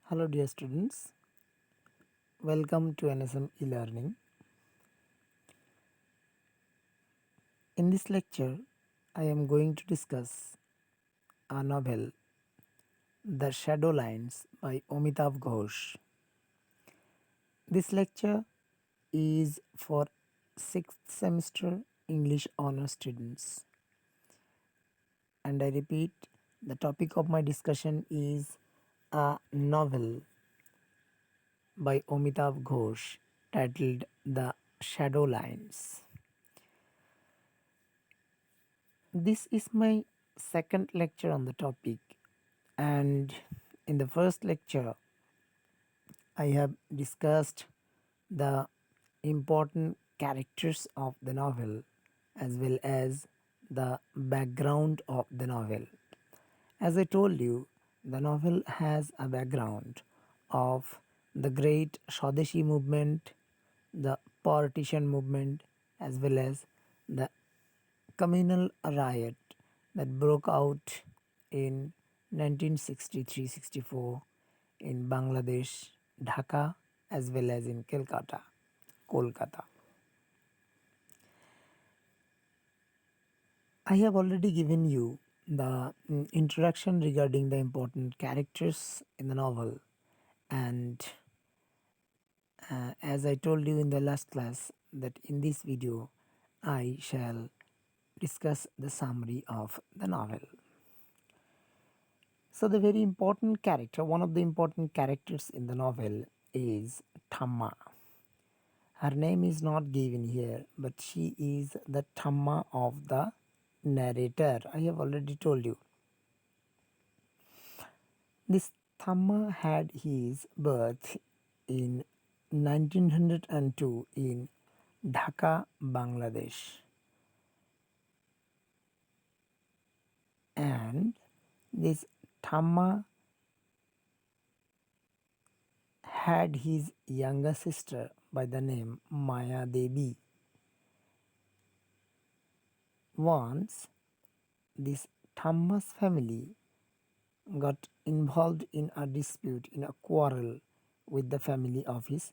Hello dear students, welcome to NSM-LEARNING. In this lecture, I am going to discuss a novel, The Shadow Lines by Amitav Ghosh. This lecture is for 6th semester English honor students. And I repeat, the topic of my discussion is a novel by Amitav Ghosh titled The Shadow Lines. This is my second lecture on the topic, and in the first lecture, I have discussed the important characters of the novel as well as the background of the novel. As I told you, the novel has a background of the great Swadeshi movement, the partition movement, as well as the communal riot that broke out in 1963-64 in Bangladesh, Dhaka, as well as in Kolkata. I have already given you the introduction regarding the important characters in the novel, and as I told you in the last class, that in this video I shall discuss the summary of the novel. So the very important character, one of the important characters in the novel is Thamma. Her name is not given here, but she is the Thamma of the narrator. I have already told you. This Thamma had his birth in 1902 in Dhaka, Bangladesh. And this Thamma had his younger sister by the name Maya Devi. Once, this Thamma's family got involved in a dispute, in a quarrel with the family of his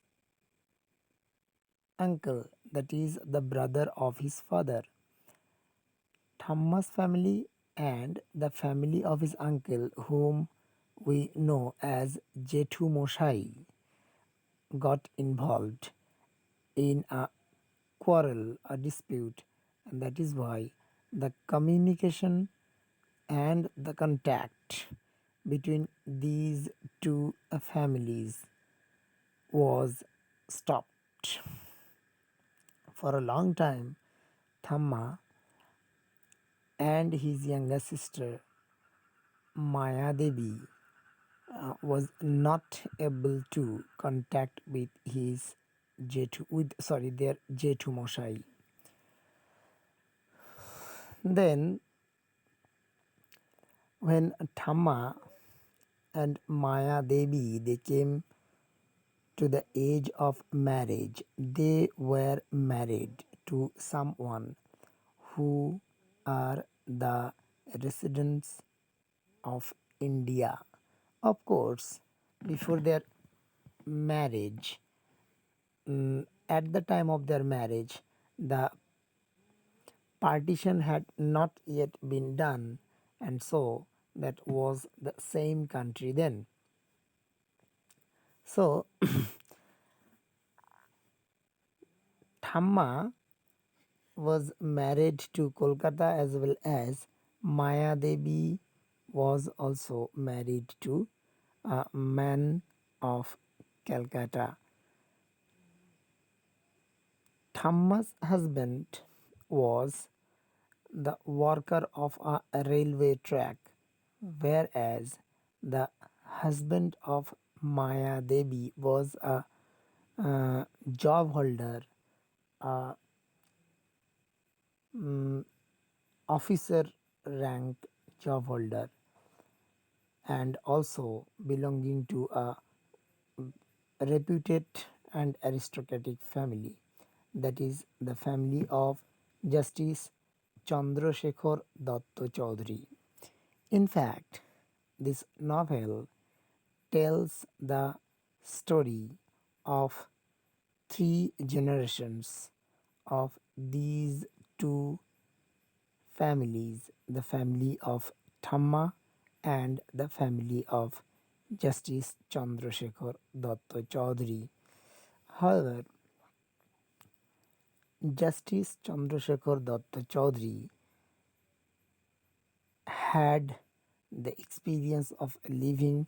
uncle, that is, the brother of his father. Thamma's family and the family of his uncle, whom we know as Jethu Moshai, got involved in a quarrel, a dispute, and that is why the communication and the contact between these two families was stopped. For a long time, Thamma and his younger sister Maya Devi was not able to contact with their Jethu Moshai. Then when Thamma and Maya Devi they came to the age of marriage, they were married to someone who are the residents of India. Of course, before their marriage, at the time of their marriage, the partition had not yet been done, and so that was the same country then. So, Thamma was married to Kolkata as well as Maya Devi was also married to a man of Calcutta. Thamma's husband was the worker of a railway track, whereas the husband of Maya Devi was a job holder, a officer rank job holder, and also belonging to a reputed and aristocratic family, that is the family of Justice Chandrasekhar Datta Chaudhary. In fact, this novel tells the story of three generations of these two families, the family of Thamma and the family of Justice Chandrasekhar Datta Chaudhary. However, Justice Chandrasekhar Datta Chaudhary had the experience of living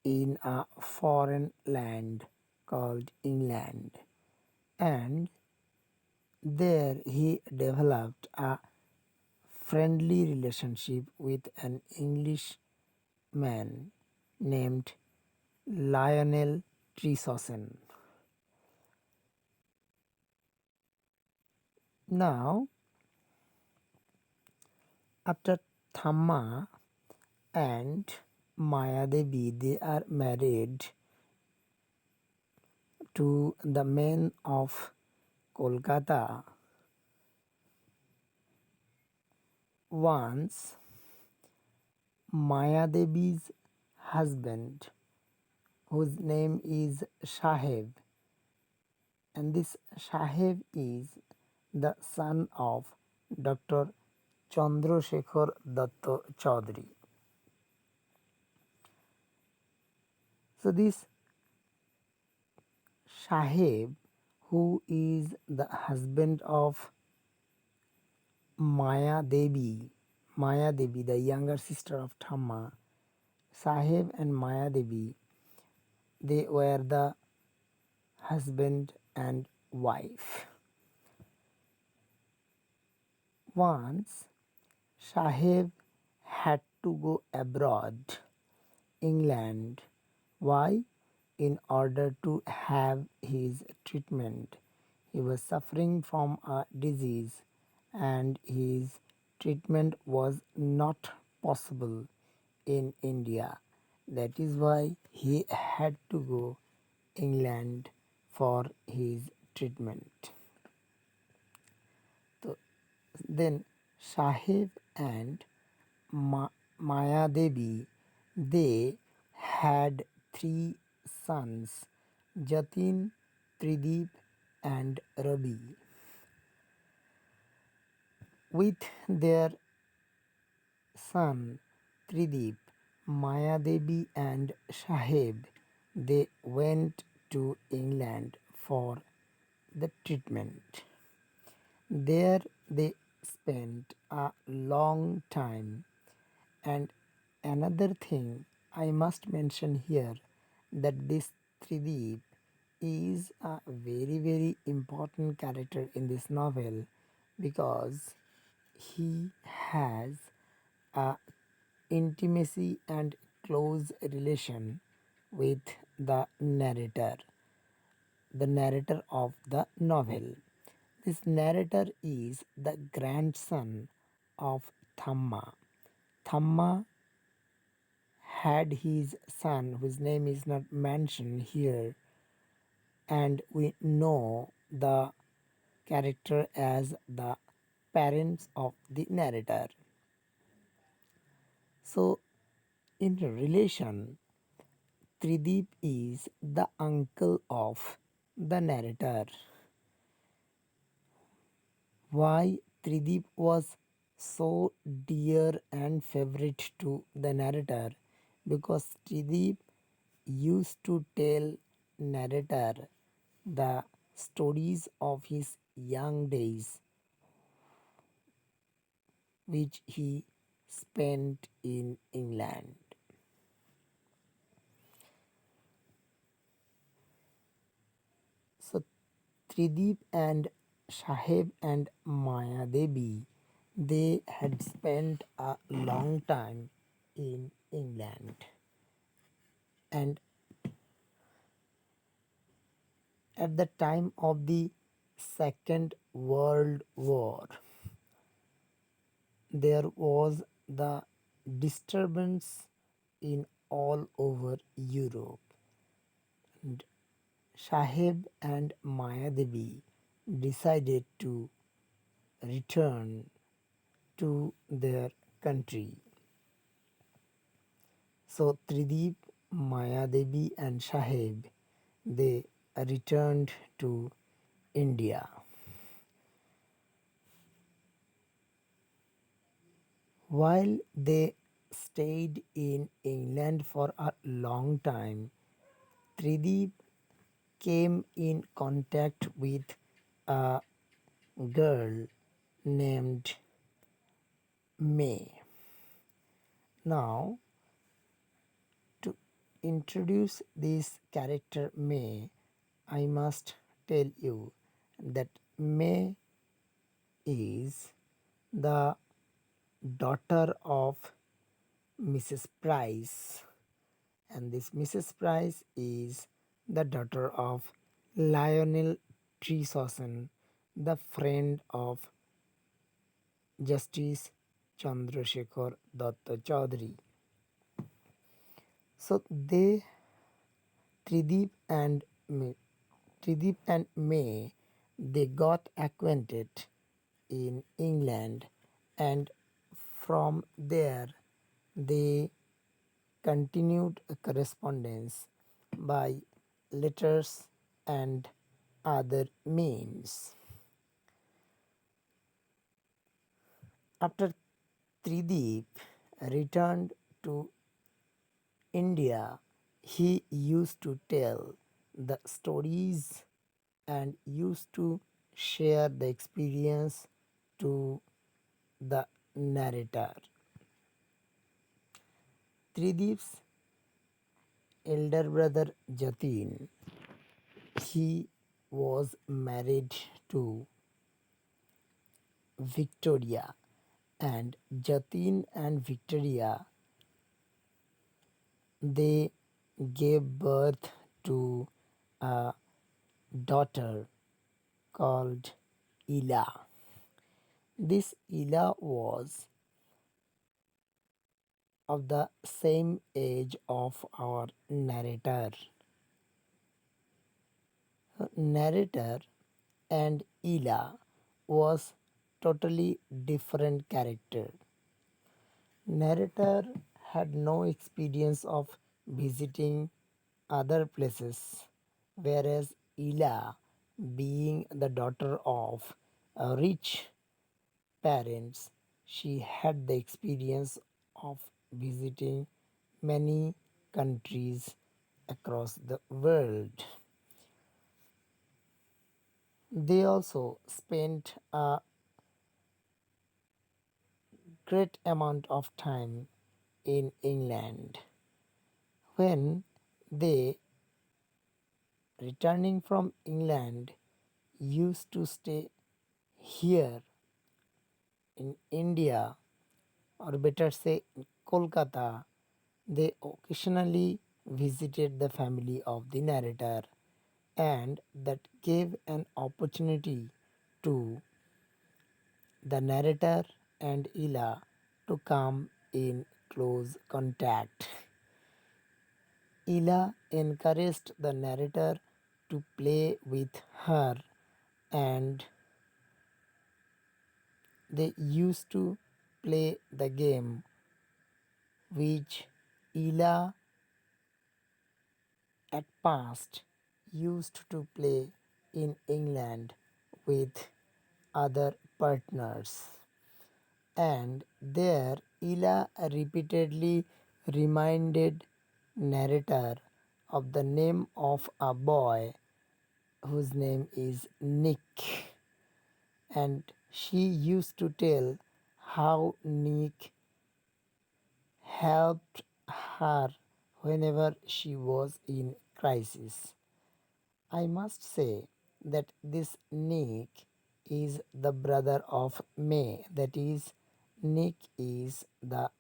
in a foreign land called England, and there he developed a friendly relationship with an English man named Lionel Tresosen. Now, after Thamma and Maya Devi, they are married to the men of Kolkata. Once Maya Devi's husband, whose name is Shahid, and this Shahid is the son of Dr. Chandrasekhar Datta Chaudhary. So this Shahid, who is the husband of Maya Devi, the younger sister of Thamma, Sahib and Maya Devi, they were the husband and wife. Once Sahib had to go abroad, England. Why? In order to have his treatment. He was suffering from a disease and his treatment was not possible in India. That is why he had to go England for his treatment. So then Shahid and Maya Devi, they had three sons, Jatin, Trideep and Rabi. With their son Trideep, Maya Devi and Shahid, they went to England for the treatment. There they spent a long time. And another thing I must mention here, that this Trideep is a very important character in this novel because he has a intimacy and close relation with the narrator of the novel. This narrator is the grandson of Thamma. Thamma had his son, whose name is not mentioned here, and we know the character as the parents of the narrator. So, in relation, Trideep is the uncle of the narrator. Why Trideep was so dear and favorite to the narrator? Because Trideep used to tell narrator the stories of his young days which he spent in England. So Trideep and Shahib and Maya Devi, they had spent a long time in England, and at the time of the Second World War, there was the disturbance in all over Europe. And Shahib and Mayadevi decided to return to their country. So Trideep, Maya Devi, and Shahid, they returned to India. While they stayed in England for a long time, Trideep came in contact with a girl named May. Now, to introduce this character May, I must tell you that May is the daughter of Mrs. Price, and this Mrs. Price is the daughter of Lionel Treason, the friend of Justice Chandrasekhar Datta Chaudhary. So Trideep and May, Trideep and May, they got acquainted in England, and from there they continued a correspondence by letters and other means. After Trideep returned to India, he used to tell the stories and used to share the experience to the narrator. Trideep's elder brother Jatin, he was married to Victoria, and Jatin and Victoria, they gave birth to a daughter called Ila. This Ila was of the same age of our narrator. Narrator and Ila was totally different character. Narrator had no experience of visiting other places, whereas Ila, being the daughter of rich parents, she had the experience of visiting many countries across the world. They also spent a great amount of time in England. When they returning from England used to stay here in India, or better say in Kolkata, they occasionally visited the family of the narrator, and that gave an opportunity to the narrator and Ila to come in close contact. Ila encouraged the narrator to play with her, and they used to play the game which Ila at past used to play in England with other partners. And there Ila repeatedly reminded narrator of the name of a boy whose name is Nick, and she used to tell how Nick helped her whenever she was in crisis. I must say that this Nick is the brother of May, that is, Nick is the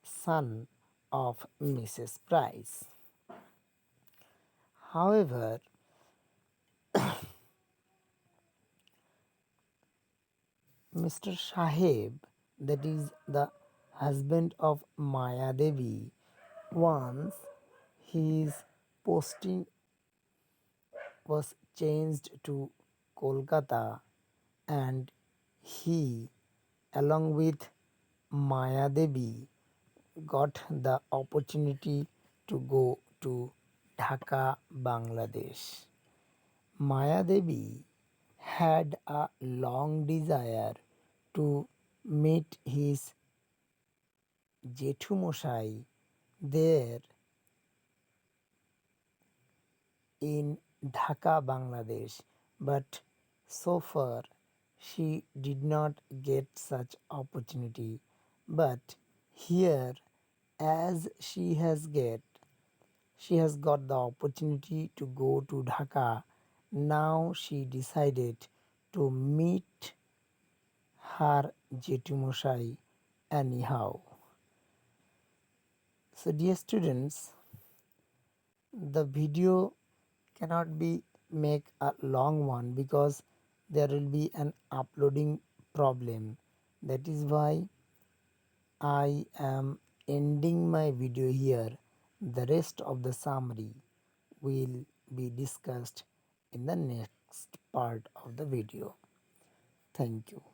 son of Mrs. Price. However, Mr. Shahib, that is the husband of Maya Devi, once his posting was changed to Kolkata, and he, along with Maya Devi, got the opportunity to go to Dhaka, Bangladesh. Maya Devi had a long desire to meet his Jethumashai there in Dhaka, Bangladesh, but so far she did not get such opportunity. But here, as she has got the opportunity to go to Dhaka. Now she decided to meet her Jetumashai anyhow. So, dear students, the video cannot be make a long one because there will be an uploading problem. That is why I am ending my video here. The rest of the summary will be discussed in the next part of the video. Thank you.